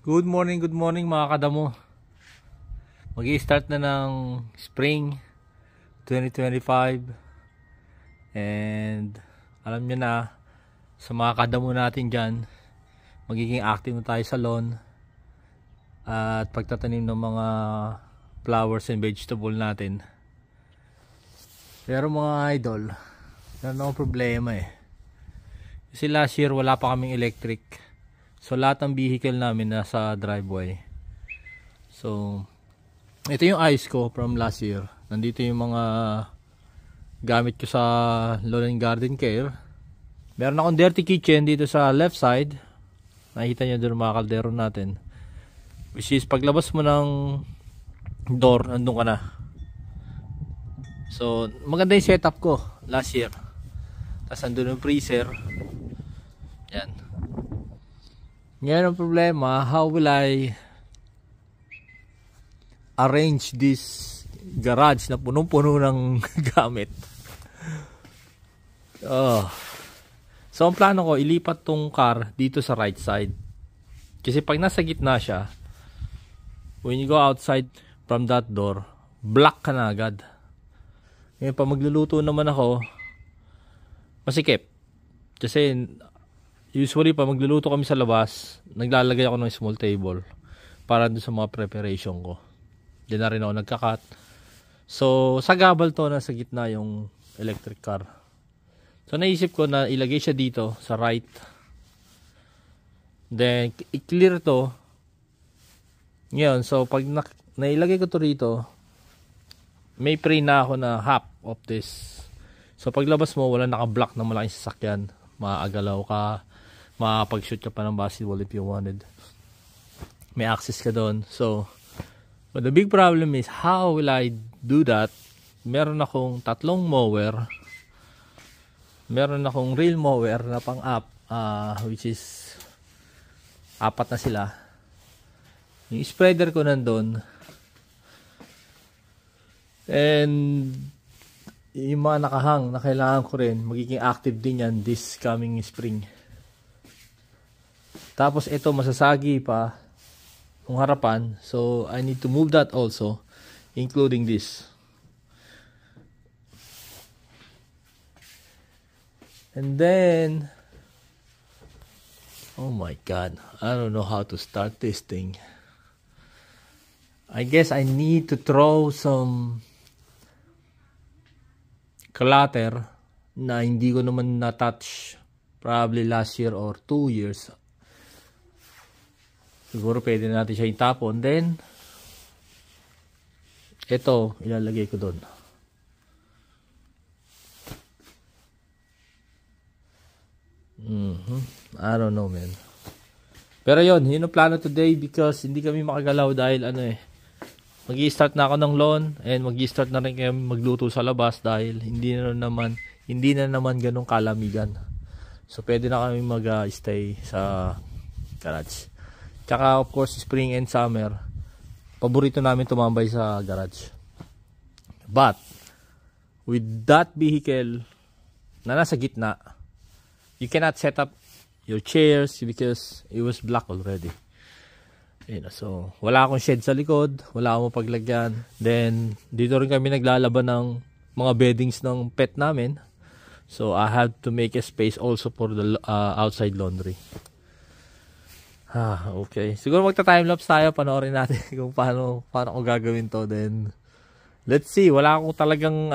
Good morning mga kadamo. Mag-i-start na ng spring 2025 and alam nyo na, sa mga kadamo natin dyan, magiging active na tayo sa lawn at pagtatanim ng mga flowers and vegetable natin. Pero mga idol, meron akong problema kasi last year wala pa kaming electric. So lahat ng vehicle namin nasa driveway. So ito yung ayos ko from last year. Nandito yung mga gamit ko sa lawn and garden care. Meron akong dirty kitchen dito sa left side. Nakita nyo doon mga kaldero natin. Which is paglabas mo ng door, nandun ka na. So maganda yung setup ko last year. Tapos nandun yung freezer. Yan. Ngayon ang problema, how will I arrange this garage na punong-puno ng gamit? So ang plano ko, ilipat tong car dito sa right side. Kasi pag nasa gitna siya, when you go outside from that door, block ka na agad. Ngayon pag magluluto naman ako, masikip. Kasi usually pa magluluto kami sa labas, naglalagay ako ng small table para doon sa mga preparation ko. Diyan na rin ako nagkakat. So sagabal to, nasa gitna yung electric car. So naisip ko na ilagay siya dito sa right. Then i-clear to. Ngayon, so pag nailagay ko to rito, may free na ako na half of this. So paglabas mo, wala naka-block na malaking sasakyan. Maagalaw ka, makapag-shoot ka pa ng basketball if you wanted. May access ka doon. So, but the big problem is, how will I do that? Meron akong 3 mower. Meron akong reel mower na pang-up, which is 4 na sila. Yung spreader ko nandun. And yung mga nakahang na kailangan ko rin, magiging active din yan this coming spring. Tapos ito masasagi pa yung harapan, so I need to move that also, including this. And then, oh my god, I don't know how to start this thing. I guess I need to throw some clutter na hindi ko naman na-touch probably last year or 2 years. Siguro pwede natin siya itapon. Then ito ilalagay ko doon. I don't know, man. Pero yun ang plano today, because hindi kami makagalaw dahil mag-i-start na ako ng lawn, and mag-i-start na rin kami magluto sa labas dahil hindi na naman ganong kalamigan. So pwede na kami mag-stay sa garage. Tsaka of course spring and summer, paborito namin tumambay sa garage. But with that vehicle na nasa gitna, you cannot set up your chairs because it was blocked already. So wala akong shed sa likod, wala akong paglagyan. Then dito rin kami naglalaban ng mga beddings ng pet namin. So I have to make a space also for the outside laundry. Okay. Siguro magta-timelapse tayo, panoorin natin kung paano ko gagawin to. Then let's see, wala akong talagang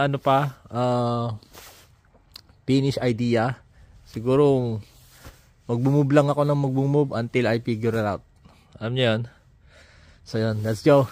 finish idea. Siguro mag-move lang ako ng mag-move until I figure it out. Alam niyo yun? So yun, let's go.